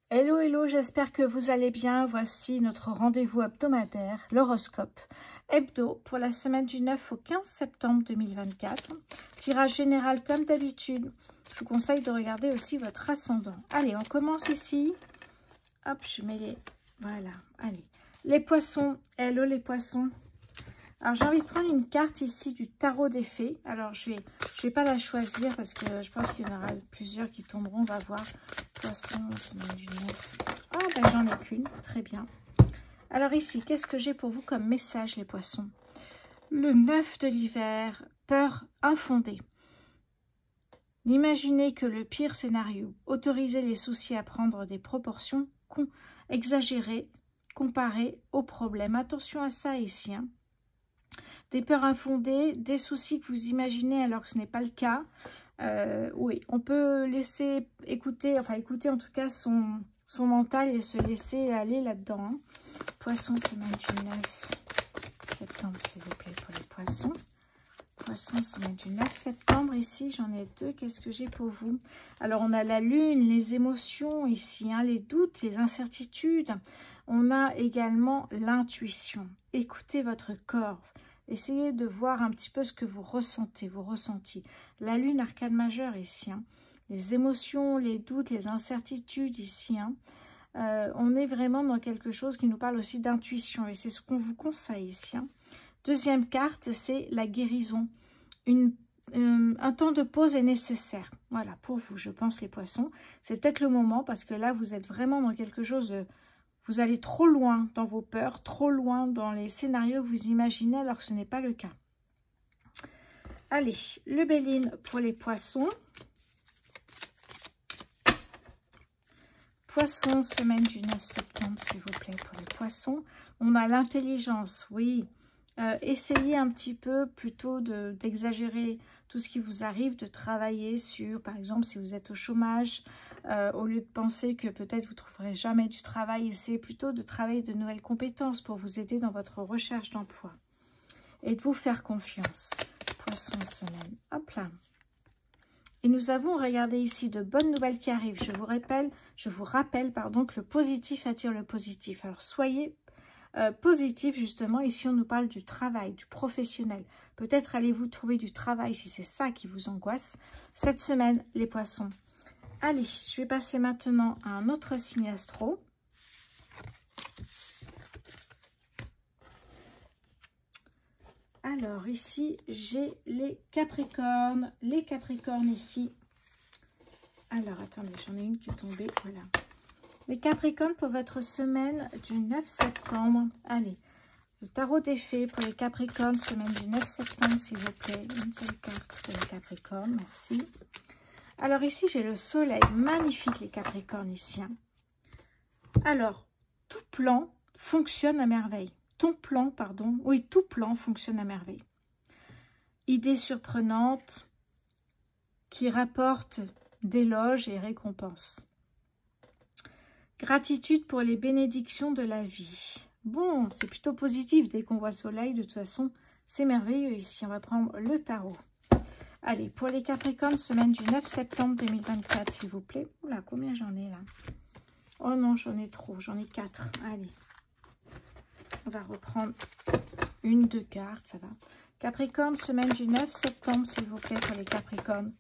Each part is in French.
Hello, hello, j'espère que vous allez bien. Voici notre rendez-vous hebdomadaire, l'horoscope hebdo pour la semaine du 9 au 15 septembre 2024. Tirage général comme d'habitude. Je vous conseille de regarder aussi votre ascendant. Allez, on commence ici. Hop, je mets les... Voilà, allez. Les poissons, hello les poissons. Alors, j'ai envie de prendre une carte ici du tarot des fées. Alors, je vais pas la choisir parce que je pense qu'il y en aura plusieurs qui tomberont. On va voir. Poisson, semaine du 9. Ah, ben j'en ai qu'une. Très bien. Alors ici, qu'est-ce que j'ai pour vous comme message, les poissons? Le 9 de l'hiver, peur infondée. N'imaginez que le pire scénario. Autorisez les soucis à prendre des proportions exagérées comparées aux problèmes. Attention à ça ici, hein. Des peurs infondées, des soucis que vous imaginez alors que ce n'est pas le cas. Oui, on peut laisser écouter en tout cas son mental et se laisser aller là-dedans. Hein. Poisson, semaine du 9 septembre, s'il vous plaît, pour les poissons. Poisson, semaine du 9 septembre. Ici, j'en ai deux. Qu'est-ce que j'ai pour vous? Alors, on a la lune, les émotions ici, hein, les doutes, les incertitudes. On a également l'intuition. Écoutez votre corps. Essayez de voir un petit peu ce que vous ressentez, vos ressentis. La lune, arcane majeure ici. Hein. Les émotions, les doutes, les incertitudes ici. Hein. On est vraiment dans quelque chose qui nous parle aussi d'intuition. Et c'est ce qu'on vous conseille ici. Hein. Deuxième carte, c'est la guérison. Un temps de pause est nécessaire. Voilà, pour vous, je pense, les poissons. C'est peut-être le moment parce que là, vous êtes vraiment dans quelque chose de... Vous allez trop loin dans vos peurs, trop loin dans les scénarios que vous imaginez alors que ce n'est pas le cas. Allez, le Béline pour les poissons. Poissons, semaine du 9 septembre, s'il vous plaît, pour les poissons. On a l'intelligence, oui. Essayez un petit peu plutôt d'exagérer tout ce qui vous arrive, de travailler sur, par exemple, si vous êtes au chômage, au lieu de penser que peut-être vous ne trouverez jamais du travail, essayez plutôt de travailler de nouvelles compétences pour vous aider dans votre recherche d'emploi et de vous faire confiance. Poisson, semaine, hop là. Et nous avons, regardez ici, de bonnes nouvelles qui arrivent. Je vous rappelle, pardon, que le positif attire le positif. Alors, soyez positif, justement. Ici, on nous parle du travail, du professionnel. Peut-être allez-vous trouver du travail si c'est ça qui vous angoisse. Cette semaine, les poissons. Allez, je vais passer maintenant à un autre signe astro. Alors, ici, j'ai les Capricornes. Les Capricornes, ici. Alors, attendez, j'en ai une qui est tombée. Voilà. Les Capricornes pour votre semaine du 9 septembre. Allez, le tarot des fées pour les Capricornes, semaine du 9 septembre, s'il vous plaît. Une seule carte pour les Capricornes, merci. Alors ici, j'ai le soleil. Magnifique, les Capricornes, ici. Hein. Alors, tout plan fonctionne à merveille. Tout plan fonctionne à merveille. Idée surprenante qui rapporte d'éloges et récompenses. Gratitude pour les bénédictions de la vie. Bon, c'est plutôt positif. Dès qu'on voit soleil, de toute façon, c'est merveilleux ici. On va prendre le tarot. Allez, pour les Capricornes, semaine du 9 septembre 2024, s'il vous plaît. Oula, combien j'en ai là? Oh non, j'en ai trop. J'en ai 4. Allez. On va reprendre une, deux cartes, ça va. Capricorne, semaine du 9 septembre, s'il vous plaît, pour les Capricornes.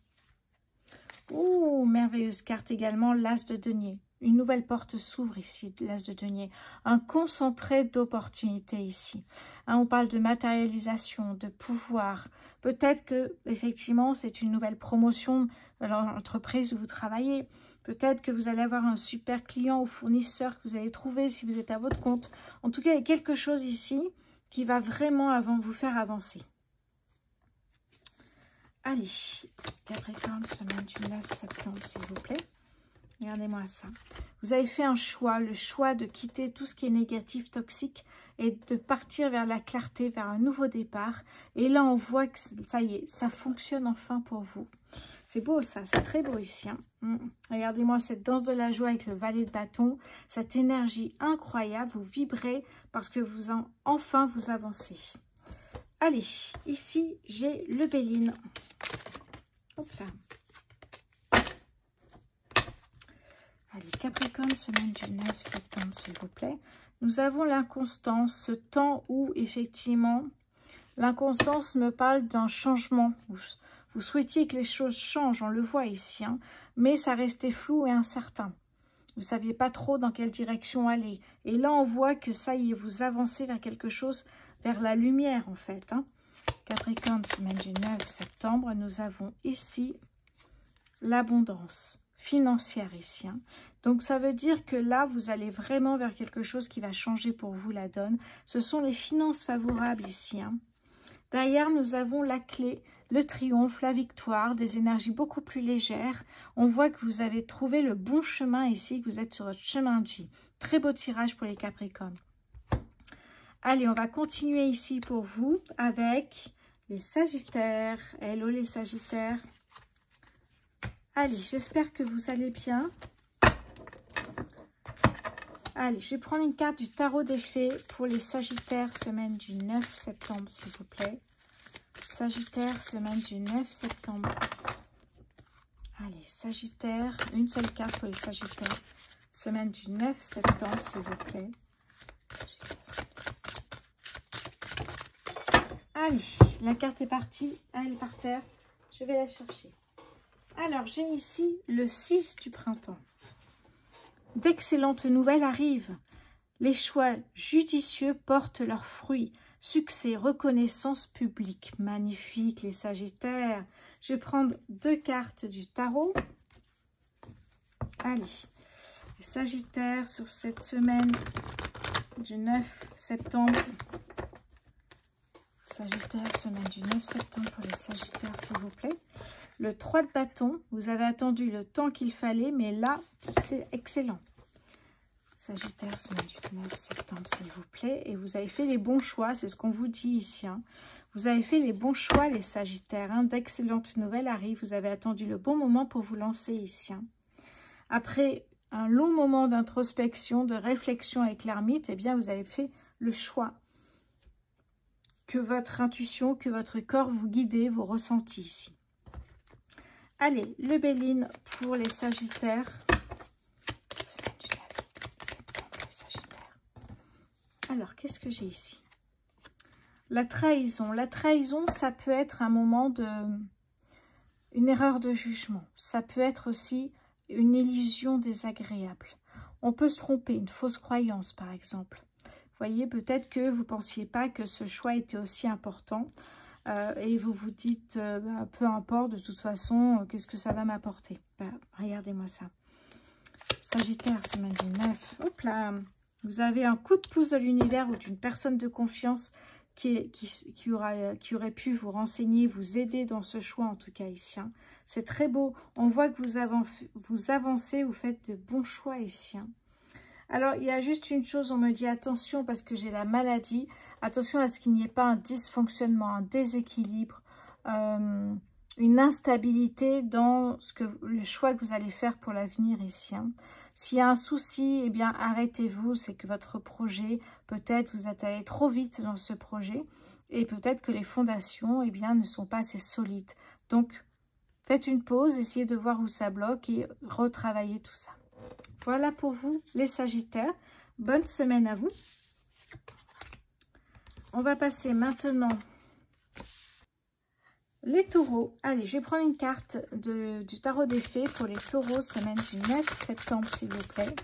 Oh, merveilleuse carte également, l'as de denier. Une nouvelle porte s'ouvre ici, l'as de denier. Un concentré d'opportunités ici. Hein, on parle de matérialisation, de pouvoir. Peut-être que effectivement c'est une nouvelle promotion dans l'entreprise où vous travaillez. Peut-être que vous allez avoir un super client ou fournisseur que vous allez trouver si vous êtes à votre compte. En tout cas, il y a quelque chose ici qui va vraiment vous faire avancer. Allez, Capricorne, semaine du 9 septembre, s'il vous plaît. Regardez-moi ça. Vous avez fait un choix, le choix de quitter tout ce qui est négatif, toxique, et de partir vers la clarté, vers un nouveau départ. Et là, on voit que ça y est, ça fonctionne enfin pour vous. C'est beau ça, c'est très beau ici. Hein. Regardez-moi cette danse de la joie avec le valet de bâton, cette énergie incroyable, vous vibrez parce que enfin vous avancez. Allez, ici, j'ai le Béline. Hop là. Allez, Capricorne, semaine du 9 septembre, s'il vous plaît. Nous avons l'inconstance, ce temps où, effectivement, l'inconstance me parle d'un changement. Vous souhaitiez que les choses changent, on le voit ici, hein, mais ça restait flou et incertain. Vous ne saviez pas trop dans quelle direction aller. Et là, on voit que ça y est, vous avancez vers quelque chose, vers la lumière, en fait. Hein. Capricorne, semaine du 9 septembre, nous avons ici l'abondance financière ici. Hein. Donc, ça veut dire que là, vous allez vraiment vers quelque chose qui va changer pour vous la donne. Ce sont les finances favorables ici. Hein. Derrière, nous avons la clé, le triomphe, la victoire, des énergies beaucoup plus légères. On voit que vous avez trouvé le bon chemin ici, que vous êtes sur votre chemin de vie. Très beau tirage pour les Capricornes. Allez, on va continuer ici pour vous avec les Sagittaires. Hello les Sagittaires. Allez, j'espère que vous allez bien. Allez, je vais prendre une carte du tarot des fées pour les Sagittaires, semaine du 9 septembre, s'il vous plaît. Sagittaire, semaine du 9 septembre. Allez, Sagittaire, une seule carte pour les Sagittaires, semaine du 9 septembre, s'il vous plaît. Allez, la carte est partie, elle est par terre, je vais la chercher. Alors, j'ai ici le 6 du printemps. D'excellentes nouvelles arrivent. Les choix judicieux portent leurs fruits. Succès, reconnaissance publique. Magnifique, les Sagittaires. Je vais prendre 2 cartes du tarot. Allez, les Sagittaires sur cette semaine du 9 septembre. Sagittaire, semaine du 9 septembre pour les Sagittaires, s'il vous plaît. Le 3 de bâton, vous avez attendu le temps qu'il fallait, mais là, c'est excellent. Sagittaire, semaine du 9 septembre, s'il vous plaît. Et vous avez fait les bons choix, c'est ce qu'on vous dit ici. Hein. Vous avez fait les bons choix, les Sagittaires. Hein. D'excellentes nouvelles arrivent. Vous avez attendu le bon moment pour vous lancer ici. Hein. Après un long moment d'introspection, de réflexion avec l'ermite, eh bien, vous avez fait le choix. Que votre intuition, que votre corps vous guide, vous ressentez ici. Allez, le Béline pour les Sagittaires. Semaine du 9 septembre, les Sagittaires. Alors, qu'est-ce que j'ai ici? La trahison. La trahison, ça peut être un moment de... une erreur de jugement. Ça peut être aussi une illusion désagréable. On peut se tromper, une fausse croyance, par exemple. Vous voyez, peut-être que vous ne pensiez pas que ce choix était aussi important. Et vous vous dites, peu importe, de toute façon, qu'est-ce que ça va m'apporter? Regardez-moi ça. Sagittaire, semaine du 9. Hop là, vous avez un coup de pouce de l'univers ou d'une personne de confiance qui aurait pu vous renseigner, vous aider dans ce choix, en tout cas ici. Hein. C'est très beau. On voit que vous avancez, vous faites de bons choix ici. Hein. Alors, il y a juste une chose, on me dit attention parce que j'ai la maladie. Attention à ce qu'il n'y ait pas un dysfonctionnement, un déséquilibre, une instabilité dans le choix que vous allez faire pour l'avenir ici. Hein. S'il y a un souci, eh bien, arrêtez-vous. C'est que votre projet, peut-être vous êtes allé trop vite dans ce projet et peut-être que les fondations, eh bien, ne sont pas assez solides. Donc, faites une pause, essayez de voir où ça bloque et retravaillez tout ça. Voilà pour vous, les Sagittaires. Bonne semaine à vous. On va passer maintenant les taureaux. Allez, je vais prendre une carte du tarot des fées pour les taureaux, semaine du 9 septembre, s'il vous plaît.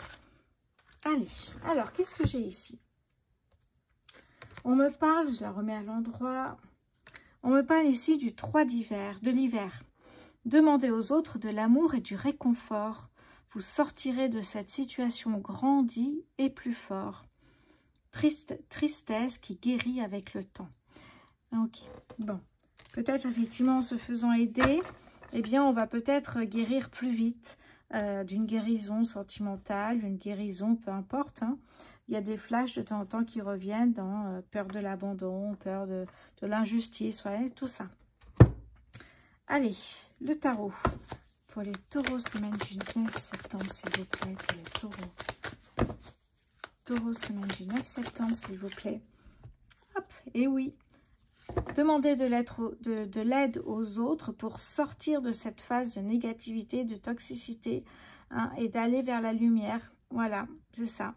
Allez, alors, qu'est-ce que j'ai ici? On me parle, je la remets à l'endroit. On me parle ici du 3 de l'hiver. Demandez aux autres de l'amour et du réconfort. Vous sortirez de cette situation grandi et plus fort. Tristesse qui guérit avec le temps. Ok, bon. Peut-être effectivement en se faisant aider, eh bien on va peut-être guérir plus vite d'une guérison sentimentale, d'une guérison, peu importe. Hein. Il y a des flashs de temps en temps qui reviennent dans peur de l'abandon, peur de l'injustice, ouais, tout ça. Allez, le tarot. Pour les taureaux, semaine du 9 septembre, s'il vous plaît. Pour les taureaux. Taureaux, semaine du 9 septembre, s'il vous plaît. Hop, et oui. Demandez de l'aide aux autres pour sortir de cette phase de négativité, de toxicité, hein, et d'aller vers la lumière. Voilà, c'est ça.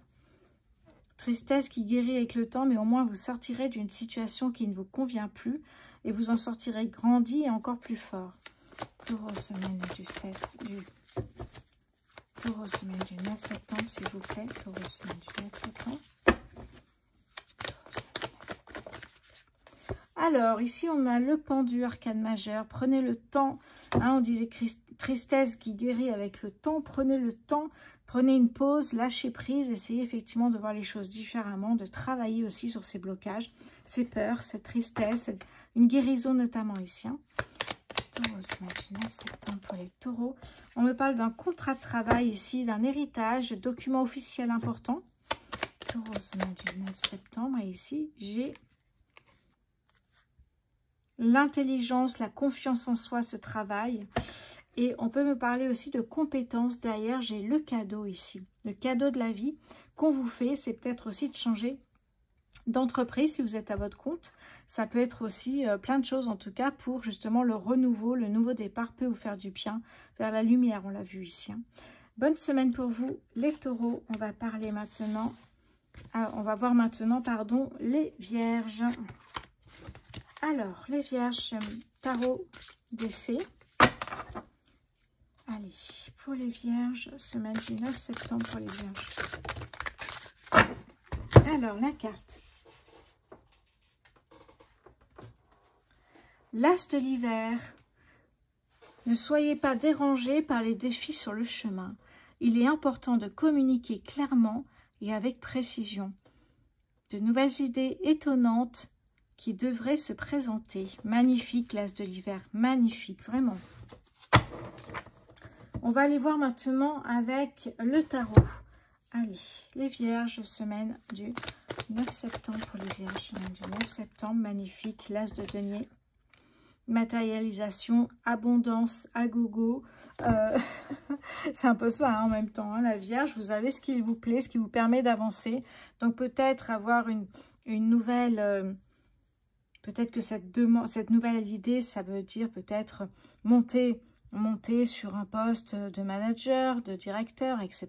Tristesse qui guérit avec le temps, mais au moins vous sortirez d'une situation qui ne vous convient plus et vous en sortirez grandi et encore plus fort. Taureau, semaine du 7, Taureau, semaine du 9 septembre, s'il vous plaît. Taureau, semaine du 9 septembre. Alors, ici, on a le pendu, arcane majeur. Prenez le temps. Hein, on disait tristesse qui guérit avec le temps. Prenez le temps. Prenez une pause, lâchez prise. Essayez effectivement de voir les choses différemment, de travailler aussi sur ces blocages, ces peurs, cette tristesse, une guérison notamment ici. Hein. Taureau, semaine du 9 septembre pour les taureaux. On me parle d'un contrat de travail ici, d'un héritage, de documents officiels importants. Taureau, semaine du 9 septembre. Et ici, j'ai l'intelligence, la confiance en soi, ce travail. Et on peut me parler aussi de compétences. Derrière, j'ai le cadeau ici. Le cadeau de la vie qu'on vous fait, c'est peut-être aussi de changer d'entreprise si vous êtes à votre compte. Ça peut être aussi plein de choses en tout cas pour justement le renouveau, le nouveau départ peut vous faire du bien vers la lumière, on l'a vu ici. Hein. Bonne semaine pour vous les taureaux. On va parler maintenant, on va voir maintenant, pardon, les vierges. Alors, les vierges, tarot des fées. Allez, pour les vierges, semaine du 9 septembre pour les vierges. Alors, la carte. L'as de l'hiver. Ne soyez pas dérangés par les défis sur le chemin. Il est important de communiquer clairement et avec précision. De nouvelles idées étonnantes qui devraient se présenter. Magnifique, l'as de l'hiver. Magnifique, vraiment. On va aller voir maintenant avec le tarot. Allez, les vierges, semaine du 9 septembre pour les vierges. Semaine du 9 septembre, magnifique, l'as de denier. Matérialisation, abondance, à gogo. C'est un peu ça hein, en même temps, hein, la Vierge. Vous avez ce qui vous plaît, ce qui vous permet d'avancer. Donc peut-être avoir une nouvelle... peut-être que cette nouvelle idée, ça veut dire peut-être monter sur un poste de manager, de directeur, etc.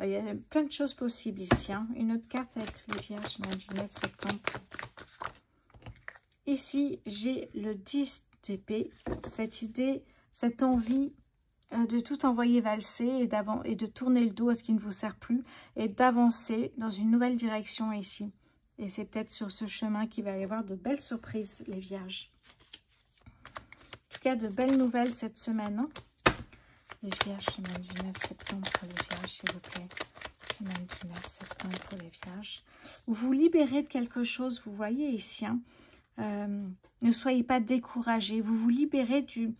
Il y a plein de choses possibles ici. Hein. Une autre carte avec les Vierges du 9 septembre. Ici, j'ai le 10 d'épée, cette idée, cette envie de tout envoyer valser et de tourner le dos à ce qui ne vous sert plus et d'avancer dans une nouvelle direction ici. Et c'est peut-être sur ce chemin qu'il va y avoir de belles surprises, les vierges. En tout cas, de belles nouvelles cette semaine. Hein. Les vierges, semaine du 9 septembre pour les vierges, s'il vous plaît. Semaine du 9 septembre pour les vierges. Vous vous libérez de quelque chose, vous voyez ici, hein. Ne soyez pas découragés, vous vous libérez du...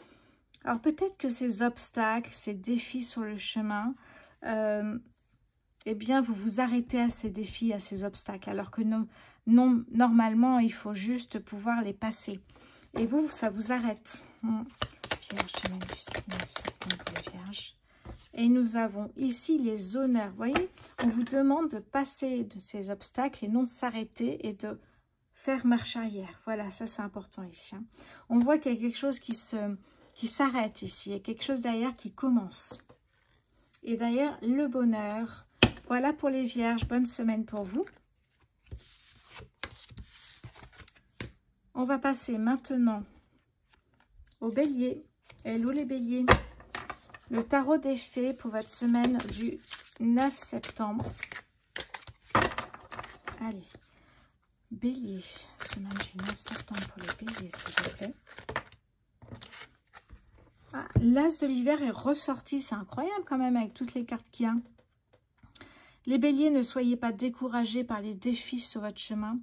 Alors peut-être que ces obstacles, ces défis sur le chemin, eh bien vous vous arrêtez à ces défis, à ces obstacles, alors que normalement il faut juste pouvoir les passer. Et vous, ça vous arrête. Vierge, semaine du 9 septembre pour les vierges. Et nous avons ici les honneurs. Vous voyez, on vous demande de passer de ces obstacles et non de s'arrêter et de faire marche arrière. Voilà, ça c'est important ici. Hein. On voit qu'il y a quelque chose qui s'arrête ici. Il y a quelque chose derrière qui commence. Et d'ailleurs, le bonheur. Voilà pour les vierges. Bonne semaine pour vous. On va passer maintenant au bélier. Hello les béliers. Le tarot des fées pour votre semaine du 9 septembre. Allez. Bélier, semaine du 9 septembre pour les béliers, s'il vous plaît. Ah, l'as de l'hiver est ressorti, c'est incroyable quand même avec toutes les cartes qu'il y a. Les béliers, ne soyez pas découragés par les défis sur votre chemin.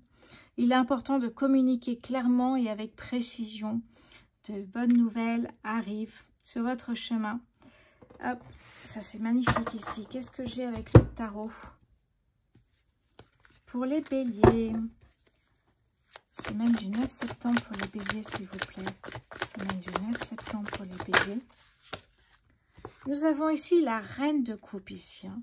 Il est important de communiquer clairement et avec précision. De bonnes nouvelles arrivent sur votre chemin. Hop, ça c'est magnifique ici. Qu'est-ce que j'ai avec le tarot? Pour les béliers... Semaine du 9 septembre pour les béliers, s'il vous plaît. Semaine du 9 septembre pour les béliers. Nous avons ici la reine de coupe ici. Hein.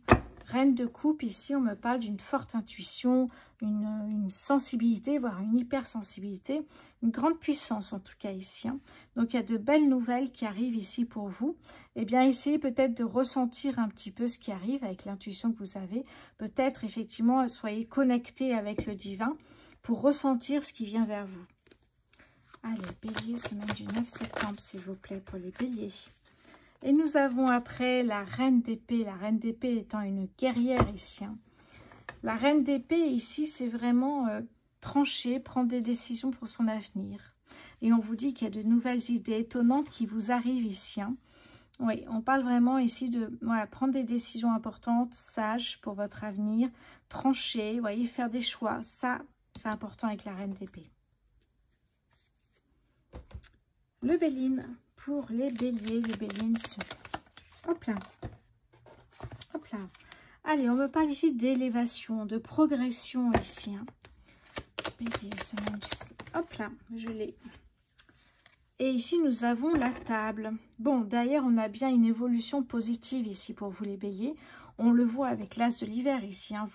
Reine de coupe, ici, on me parle d'une forte intuition, une sensibilité, voire une hypersensibilité, une grande puissance en tout cas ici. Hein. Donc, il y a de belles nouvelles qui arrivent ici pour vous. Eh bien, essayez peut-être de ressentir un petit peu ce qui arrive avec l'intuition que vous avez. Peut-être, effectivement, soyez connectés avec le divin pour ressentir ce qui vient vers vous. Allez, bélier, semaine du 9 septembre, s'il vous plaît, pour les béliers. Et nous avons après la reine d'épée, la reine d'épée étant une guerrière ici. Hein. La reine d'épée ici, c'est vraiment trancher, prendre des décisions pour son avenir. Et on vous dit qu'il y a de nouvelles idées étonnantes qui vous arrivent ici. Hein. Oui, on parle vraiment ici de prendre des décisions importantes, sages pour votre avenir, trancher, vous voyez, faire des choix. Ça, c'est important avec la reine d'épée. Le Béline. Pour les béliers, les béliers sont... Hop là. Hop là. Allez, on me parle ici d'élévation, de progression ici. Hein. Bélier, semaine du... Hop là, je l'ai. Et ici, nous avons la table. Bon, d'ailleurs, on a bien une évolution positive ici pour vous les béliers. On le voit avec l'as de l'hiver ici. Hein.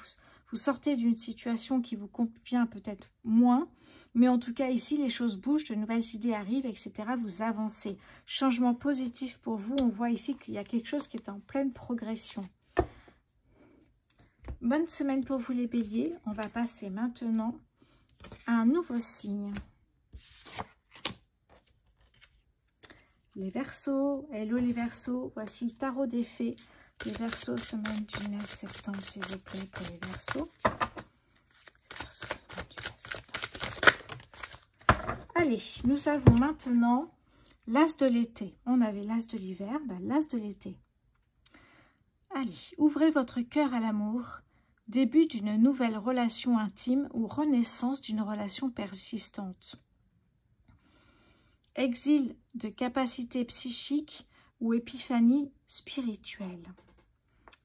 Vous sortez d'une situation qui vous convient peut-être moins. Mais en tout cas, ici, les choses bougent, de nouvelles idées arrivent, etc. Vous avancez. Changement positif pour vous. On voit ici qu'il y a quelque chose qui est en pleine progression. Bonne semaine pour vous les béliers. On va passer maintenant à un nouveau signe. Les Verseaux. Hello les Verseaux. Voici le tarot des fées. Les Verseaux, semaine du 9 septembre, s'il vous plaît, pour les Verseaux. Allez, nous avons maintenant l'as de l'été. On avait l'as de l'hiver, l'as de l'été. Allez, ouvrez votre cœur à l'amour. Début d'une nouvelle relation intime ou renaissance d'une relation persistante. Exil de capacité psychique ou épiphanie spirituelle.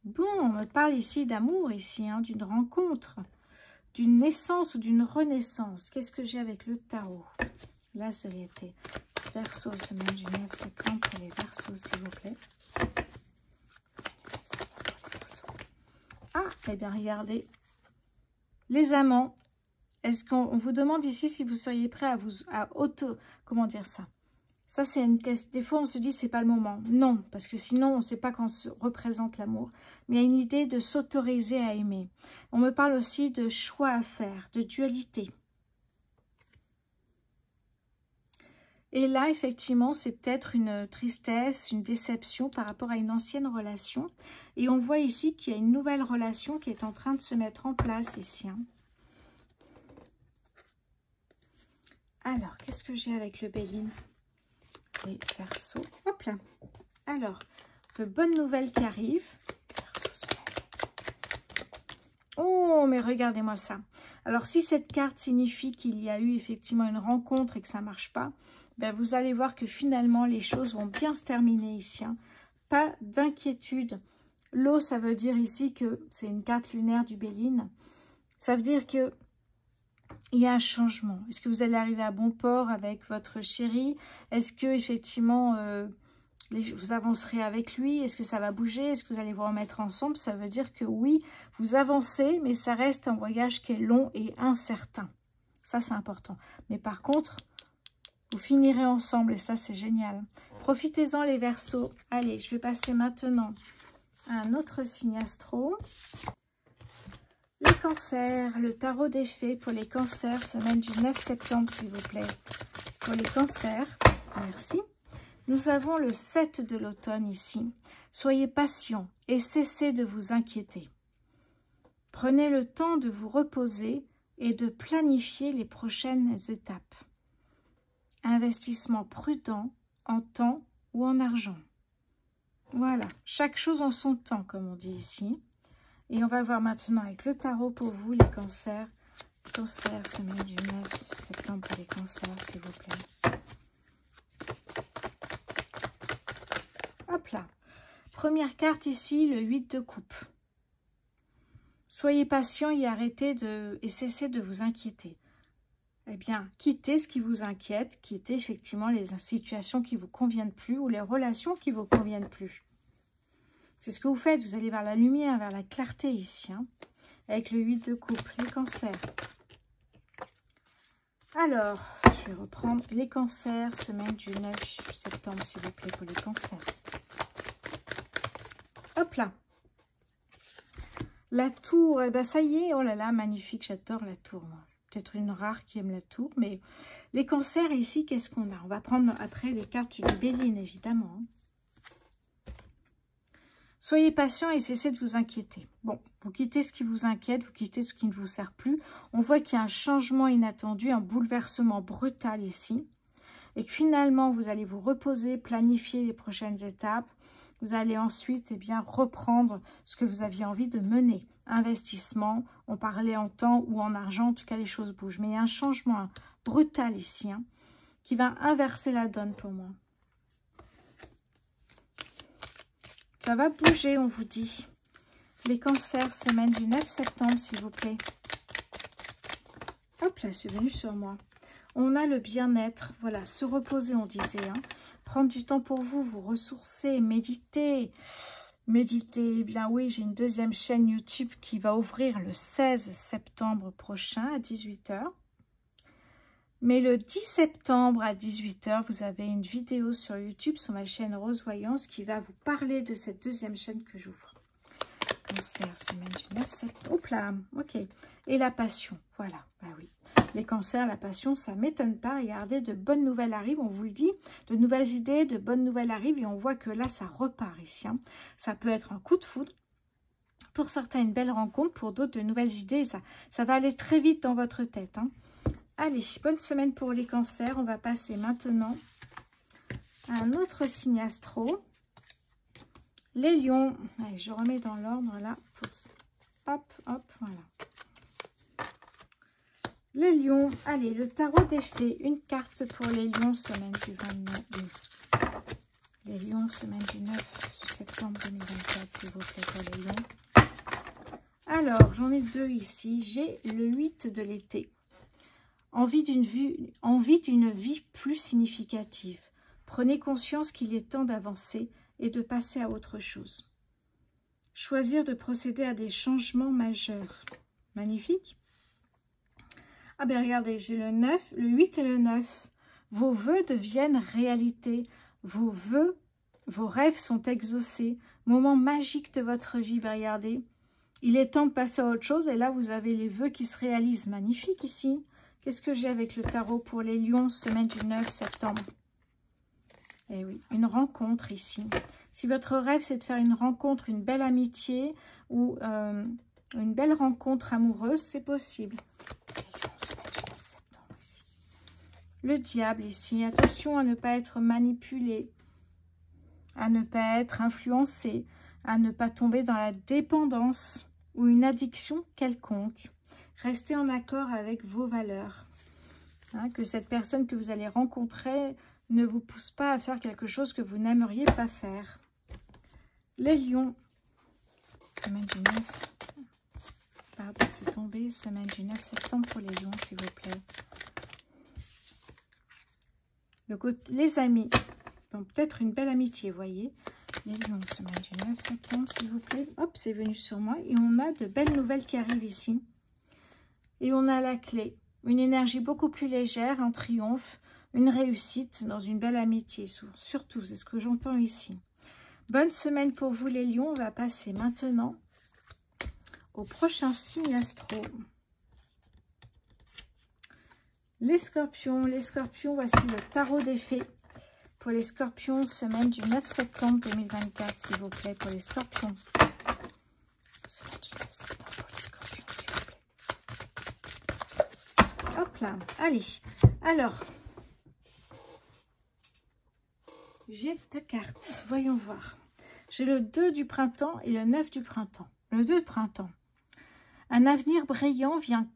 Bon, on me parle ici d'amour, ici, hein, d'une rencontre, d'une naissance ou d'une renaissance. Qu'est-ce que j'ai avec le tarot? L'as de l'été. Verseau, semaine du 9 septembre pour les Verseaux, s'il vous plaît. Ah, eh bien, regardez. Les amants, est-ce qu'on vous demande ici si vous seriez prêt comment dire ça? Ça, c'est une question. Des fois, on se dit, c'est pas le moment. Non, parce que sinon, on ne sait pas quand se représente l'amour. Mais il y a une idée de s'autoriser à aimer. On me parle aussi de choix à faire, de dualité. Et là, effectivement, c'est peut-être une tristesse, une déception par rapport à une ancienne relation. Et on voit ici qu'il y a une nouvelle relation qui est en train de se mettre en place ici. Hein. Alors, qu'est-ce que j'ai avec le Béline? Les Verseaux. Hop là. Alors, de bonnes nouvelles qui arrivent. Oh, mais regardez-moi ça. Alors, si cette carte signifie qu'il y a eu effectivement une rencontre et que ça ne marche pas, ben vous allez voir que finalement, les choses vont bien se terminer ici. Hein. Pas d'inquiétude. L'eau, ça veut dire ici que c'est une carte lunaire du Béline. Ça veut dire que il y a un changement. Est-ce que vous allez arriver à bon port avec votre chéri? Est-ce que effectivement vous avancerez avec lui? Est-ce que ça va bouger? Est-ce que vous allez vous remettre ensemble? Ça veut dire que oui, vous avancez, mais ça reste un voyage qui est long et incertain. Ça, c'est important. Mais par contre, vous finirez ensemble et ça, c'est génial. Profitez-en les Verseaux. Allez, je vais passer maintenant à un autre signe astro. Les cancers, le tarot des fées pour les cancers, semaine du 9 septembre, s'il vous plaît. Pour les cancers, merci. Nous avons le 7 de l'automne ici. Soyez patient et cessez de vous inquiéter. Prenez le temps de vous reposer et de planifier les prochaines étapes. Investissement prudent en temps ou en argent. Voilà, chaque chose en son temps, comme on dit ici. Et on va voir maintenant avec le tarot pour vous, les cancers. Cancer, semaine du 9 septembre pour les cancers, s'il vous plaît. Hop là. Première carte ici, le 8 de coupe. Soyez patient et cessez de vous inquiéter. Eh bien, quittez ce qui vous inquiète, quittez effectivement les situations qui ne vous conviennent plus ou les relations qui ne vous conviennent plus. C'est ce que vous faites. Vous allez vers la lumière, vers la clarté ici. Hein, avec le 8 de coupe, les cancers. Alors, je vais reprendre les cancers, semaine du 9 septembre, s'il vous plaît, pour les cancers. Hop là. La tour, eh ben ça y est, oh là là, magnifique, j'adore la tour, moi. Peut-être une rare qui aime la tour, mais les cancers ici, qu'est-ce qu'on a? On va prendre après les cartes du Béline, évidemment. Hein. Soyez patient et cessez de vous inquiéter. Bon, vous quittez ce qui vous inquiète, vous quittez ce qui ne vous sert plus. On voit qu'il y a un changement inattendu, un bouleversement brutal ici. Et que finalement, vous allez vous reposer, planifier les prochaines étapes. Vous allez ensuite reprendre ce que vous aviez envie de mener. Investissement, on parlait en temps ou en argent, en tout cas les choses bougent. Mais il y a un changement brutal ici hein, qui va inverser la donne pour moi. Ça va bouger, on vous dit. Les cancers, semaine du 9 septembre, s'il vous plaît. Hop là, c'est venu sur moi. On a le bien-être, voilà, se reposer, on disait. Hein. Prendre du temps pour vous, vous ressourcer, méditer. Méditer, eh bien oui, j'ai une deuxième chaîne YouTube qui va ouvrir le 16 septembre prochain à 18 h. Mais le 10 septembre à 18 h, vous avez une vidéo sur YouTube, sur ma chaîne Rose Voyance, qui va vous parler de cette deuxième chaîne que j'ouvre. Cancer, semaine du 9 septembre. Hop là, ok. Et la passion, voilà, bah oui. Les cancers, la passion, ça ne m'étonne pas. Regardez, de bonnes nouvelles arrivent, on vous le dit. De nouvelles idées, de bonnes nouvelles arrivent. Et on voit que là, ça repart ici. Hein. Ça peut être un coup de foudre. Pour certains, une belle rencontre. Pour d'autres, de nouvelles idées. Ça va aller très vite dans votre tête. Hein. Allez, bonne semaine pour les cancers. On va passer maintenant à un autre signe astro. Les lions. Allez, je remets dans l'ordre là. Hop, hop, voilà. Les lions. Allez, le tarot des fées. Une carte pour les lions, semaine du 29. Les lions, semaine du 9 septembre 2024, s'il vous plaît, pour les lions. Alors, j'en ai deux ici. J'ai le 8 de l'été. Envie d'une vie plus significative. Prenez conscience qu'il est temps d'avancer et de passer à autre chose. Choisir de procéder à des changements majeurs. Magnifique. Ah ben regardez, j'ai le 9, le 8 et le 9. Vos vœux deviennent réalité. Vos vœux, vos rêves sont exaucés. Moment magique de votre vie, ben regardez. Il est temps de passer à autre chose et là vous avez les vœux qui se réalisent. Magnifique ici. Qu'est-ce que j'ai avec le tarot pour les lions, semaine du 9 septembre? Eh oui, une rencontre ici. Si votre rêve, c'est de faire une rencontre, une belle amitié ou une belle rencontre amoureuse, c'est possible. Les lions, semaine du 9 septembre ici. Le diable ici. Attention à ne pas être manipulé, à ne pas être influencé, à ne pas tomber dans la dépendance ou une addiction quelconque. Restez en accord avec vos valeurs. Hein, que cette personne que vous allez rencontrer ne vous pousse pas à faire quelque chose que vous n'aimeriez pas faire. Les lions, semaine du 9. Pardon, c'est tombé. Semaine du 9 septembre pour les lions, s'il vous plaît. Les amis. Bon, peut-être une belle amitié, voyez. Les lions, semaine du 9 septembre, s'il vous plaît. Hop, c'est venu sur moi. Et on a de belles nouvelles qui arrivent ici. Et on a la clé. Une énergie beaucoup plus légère, un triomphe, une réussite dans une belle amitié. Surtout, c'est ce que j'entends ici. Bonne semaine pour vous les lions. On va passer maintenant au prochain signe astro. Les scorpions, voici le tarot des fées. Pour les scorpions, semaine du 9 septembre 2024, s'il vous plaît, pour les scorpions. Semaine du 9 septembre pour les scorpions, s'il vous plaît. Hop là, allez. Alors, j'ai deux cartes, voyons voir. J'ai le 2 du printemps et le 9 du printemps. Le 2 de printemps. Un avenir brillant vient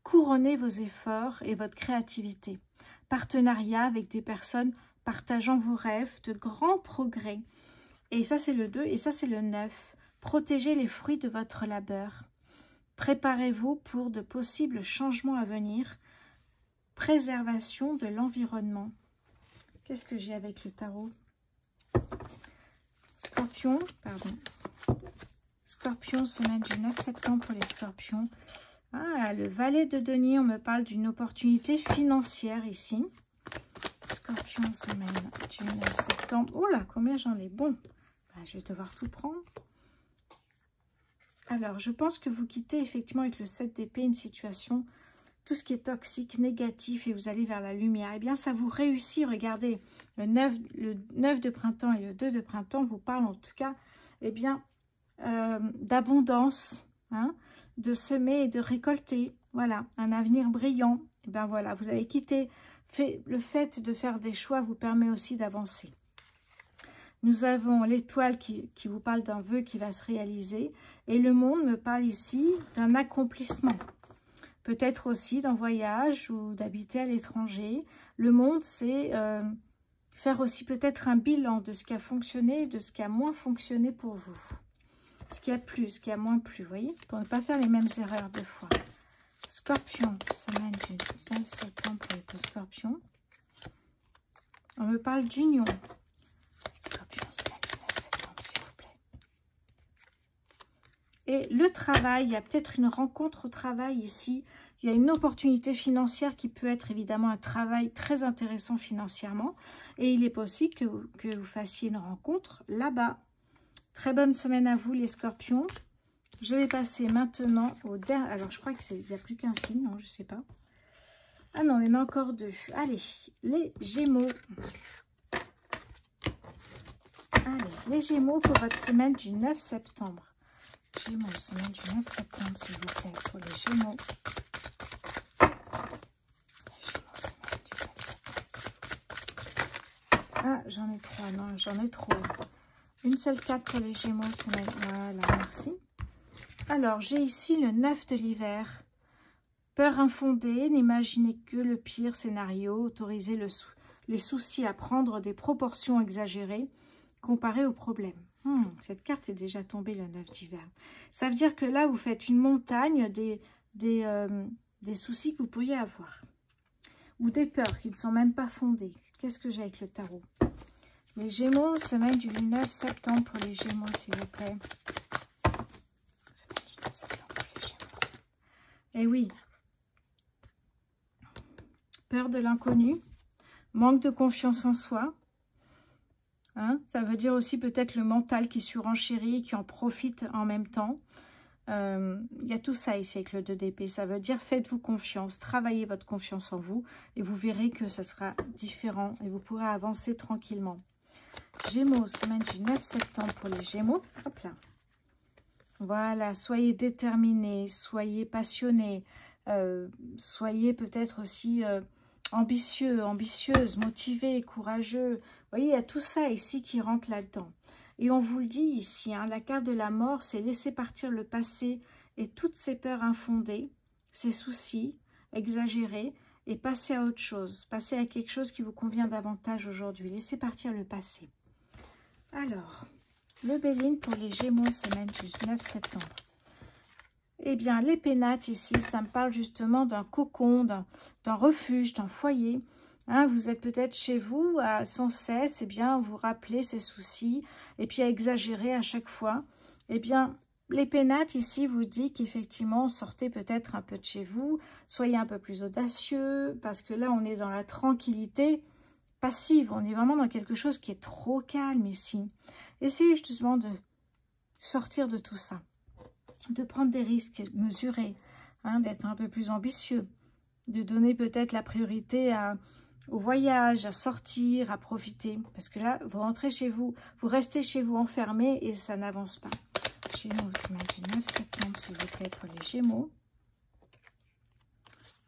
couronner vos efforts et votre créativité. Partenariat avec des personnes partageant vos rêves, de grands progrès. Et ça, c'est le 2 et ça, c'est le 9. Protégez les fruits de votre labeur. Préparez-vous pour de possibles changements à venir. Préservation de l'environnement. Qu'est-ce que j'ai avec le tarot? Scorpion, pardon. Scorpion, semaine du 9 septembre pour les scorpions. Ah, le valet de denier, on me parle d'une opportunité financière ici. Scorpion, semaine du 9 septembre. Oh là, combien j'en ai? Bon, bah, je vais devoir tout prendre. Alors, je pense que vous quittez effectivement avec le 7 d'épée une situation, tout ce qui est toxique, négatif, et vous allez vers la lumière. Eh bien, ça vous réussit. Regardez, le 9 de printemps et le 2 de printemps vous parlent en tout cas, eh bien, d'abondance, hein, de semer et de récolter. Voilà, un avenir brillant. Eh bien, voilà, vous avez quitté. Le fait de faire des choix vous permet aussi d'avancer. Nous avons l'étoile qui vous parle d'un vœu qui va se réaliser. Et le monde me parle ici d'un accomplissement. Peut-être aussi d'un voyage ou d'habiter à l'étranger. Le monde, c'est faire aussi peut-être un bilan de ce qui a fonctionné et de ce qui a moins fonctionné pour vous. Ce qui a plu, ce qui a moins plu, vous voyez, pour ne pas faire les mêmes erreurs deux fois. Scorpion, semaine du 9 septembre pour les scorpions. On me parle d'union. Scorpion, semaine du 9 septembre, s'il vous plaît. Et le travail, il y a peut-être une rencontre au travail ici. Il y a une opportunité financière qui peut être évidemment un travail très intéressant financièrement. Et il est possible que vous fassiez une rencontre là-bas. Très bonne semaine à vous les scorpions. Je vais passer maintenant au dernier. Alors je crois qu'il n'y a plus qu'un signe, non, je ne sais pas. Ah non, il y en a encore deux. Allez, les Gémeaux. Allez, les Gémeaux pour votre semaine du 9 septembre. Gémeaux, semaine du 9 septembre, s'il vous plaît, pour les Gémeaux. Ah, j'en ai trois, non, j'en ai trop. Une seule carte pour les Gémeaux, semaine. Voilà, merci. Alors, j'ai ici le 9 de l'hiver. Peur infondée, n'imaginez que le pire scénario, autorisez les soucis à prendre des proportions exagérées comparé aux problèmes. Cette carte est déjà tombée le 9 d'hiver. Ça veut dire que là, vous faites une montagne des soucis que vous pourriez avoir. Ou des peurs qui ne sont même pas fondées. Qu'est-ce que j'ai avec le tarot? Les Gémeaux, semaine du 9 septembre pour les Gémeaux, s'il vous plaît. Semaine du 9 septembre pour les Gémeaux. Eh oui. Peur de l'inconnu. Manque de confiance en soi. Hein, ça veut dire aussi peut-être le mental qui surenchérit et qui en profite en même temps. Il y a tout ça ici avec le 2 d'épée. Ça veut dire faites-vous confiance, travaillez votre confiance en vous et vous verrez que ça sera différent et vous pourrez avancer tranquillement. Gémeaux, semaine du 9 septembre pour les Gémeaux. Hop là. Voilà, soyez déterminés, soyez passionnés, soyez peut-être aussi ambitieux, ambitieuses, motivés, courageux. Vous voyez, il y a tout ça ici qui rentre là-dedans. Et on vous le dit ici, hein, la carte de la mort, c'est laisser partir le passé et toutes ces peurs infondées, ces soucis exagérés, et passer à autre chose, passer à quelque chose qui vous convient davantage aujourd'hui. Laissez partir le passé. Alors, le Béline pour les Gémeaux, semaine du 9 septembre. Eh bien, les pénates ici, ça me parle justement d'un cocon, d'un refuge, d'un foyer. Hein, vous êtes peut-être chez vous, sans cesse, eh bien, vous rappelez ces soucis, et puis à exagérer à chaque fois. Eh bien, les pénates ici vous dit qu'effectivement, sortez peut-être un peu de chez vous, soyez un peu plus audacieux, parce que là, on est dans la tranquillité passive, on est vraiment dans quelque chose qui est trop calme ici. Essayez justement de sortir de tout ça, de prendre des risques mesurés, hein, d'être un peu plus ambitieux, de donner peut-être la priorité au voyage, à sortir, à profiter. Parce que là, vous rentrez chez vous, vous restez chez vous enfermé et ça n'avance pas. Gémeaux, semaine du 9 septembre, s'il vous plaît, pour les Gémeaux.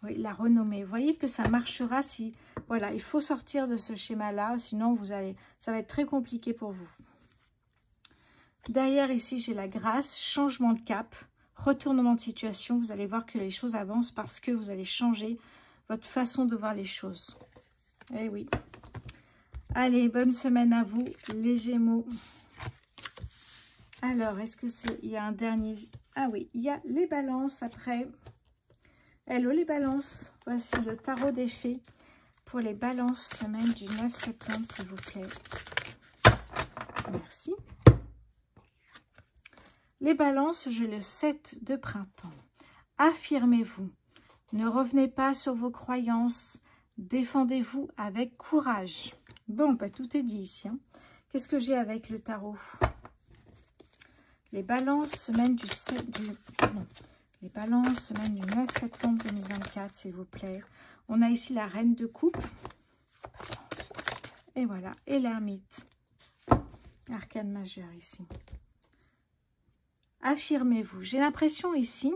Oui, la renommée. Vous voyez que ça marchera si... Voilà, il faut sortir de ce schéma-là, sinon ça va être très compliqué pour vous. Derrière, ici, j'ai la grâce, changement de cap, retournement de situation. Vous allez voir que les choses avancent parce que vous allez changer votre façon de voir les choses. Eh oui. Allez, bonne semaine à vous, les Gémeaux. Alors, est-ce que c'est... Il y a un dernier... Ah oui, il y a les balances après. Hello les balances. Voici le tarot des fées pour les balances, semaine du 9 septembre, s'il vous plaît. Merci. Les balances, j'ai le 7 de printemps. Affirmez-vous. Ne revenez pas sur vos croyances. Défendez-vous avec courage. Bon, bah, tout est dit ici. Hein. Qu'est-ce que j'ai avec le tarot? Les balances, semaine du 7 non. Les balances, semaine du 9 septembre 2024, s'il vous plaît. On a ici la reine de coupe. Balance. Et voilà. Et l'ermite. Arcane majeur ici. Affirmez-vous. J'ai l'impression ici,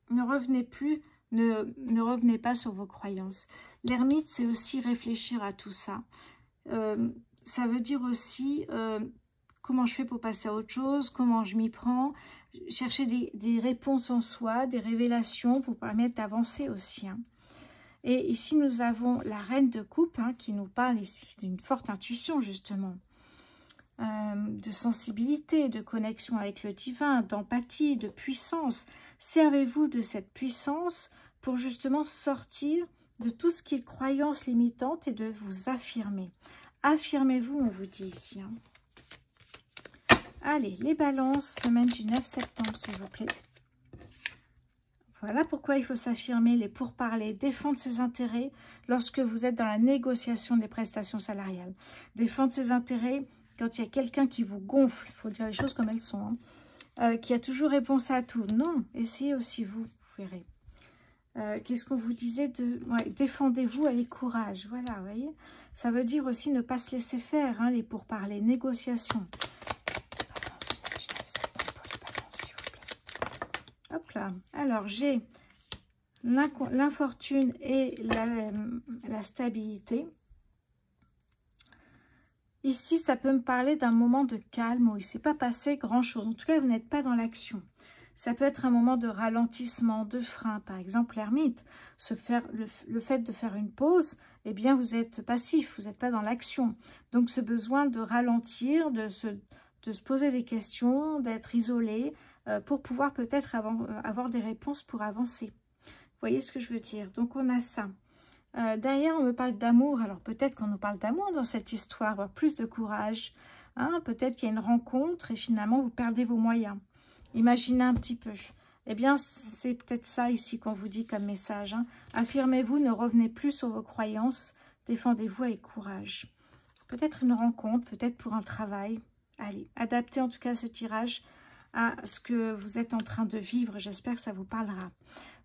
ne revenez plus, ne revenez pas sur vos croyances. L'ermite, c'est aussi réfléchir à tout ça. Ça veut dire aussi comment je fais pour passer à autre chose, comment je m'y prends, chercher des réponses en soi, des révélations pour permettre d'avancer aussi. Hein. Et ici, nous avons la reine de coupe hein, qui nous parle ici d'une forte intuition, justement. De sensibilité, de connexion avec le divin, d'empathie, de puissance. Servez-vous de cette puissance pour justement sortir de tout ce qui est croyance limitante et de vous affirmer. Affirmez-vous, on vous dit ici. Hein. Allez, les balances, semaine du 9 septembre, s'il vous plaît. Voilà pourquoi il faut s'affirmer, les pourparlers, défendre ses intérêts lorsque vous êtes dans la négociation des prestations salariales. Défendre ses intérêts quand il y a quelqu'un qui vous gonfle, il faut dire les choses comme elles sont, hein, qui a toujours réponse à tout. Non, essayez aussi vous verrez. Qu'est-ce qu'on vous disait ouais, défendez-vous avec courage. Voilà, vous voyez. Ça veut dire aussi ne pas se laisser faire, hein, les pourparlers, négociations. Hop là. Alors, j'ai l'infortune et la stabilité. Ici, ça peut me parler d'un moment de calme où il ne s'est pas passé grand-chose. En tout cas, vous n'êtes pas dans l'action. Ça peut être un moment de ralentissement, de frein. Par exemple, l'ermite, le fait de faire une pause, eh bien, vous êtes passif, vous n'êtes pas dans l'action. Donc, ce besoin de ralentir, de se poser des questions, d'être isolé, pour pouvoir peut-être avoir des réponses pour avancer. Vous voyez ce que je veux dire? Donc, on a ça. Derrière, on me parle d'amour. Alors, peut-être qu'on nous parle d'amour dans cette histoire, avoir plus de courage. Hein, peut-être qu'il y a une rencontre et finalement, vous perdez vos moyens. Imaginez un petit peu. Eh bien, c'est peut-être ça ici qu'on vous dit comme message. Hein. Affirmez-vous, ne revenez plus sur vos croyances. Défendez-vous avec courage. Peut-être une rencontre, peut-être pour un travail. Allez, adaptez en tout cas ce tirage à ce que vous êtes en train de vivre. J'espère que ça vous parlera.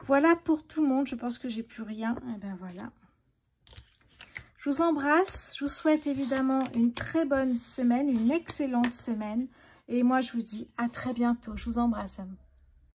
Voilà pour tout le monde. Je pense que j'ai plus rien. Et bien voilà. Je vous embrasse. Je vous souhaite évidemment une très bonne semaine, une excellente semaine. Et moi, je vous dis à très bientôt. Je vous embrasse.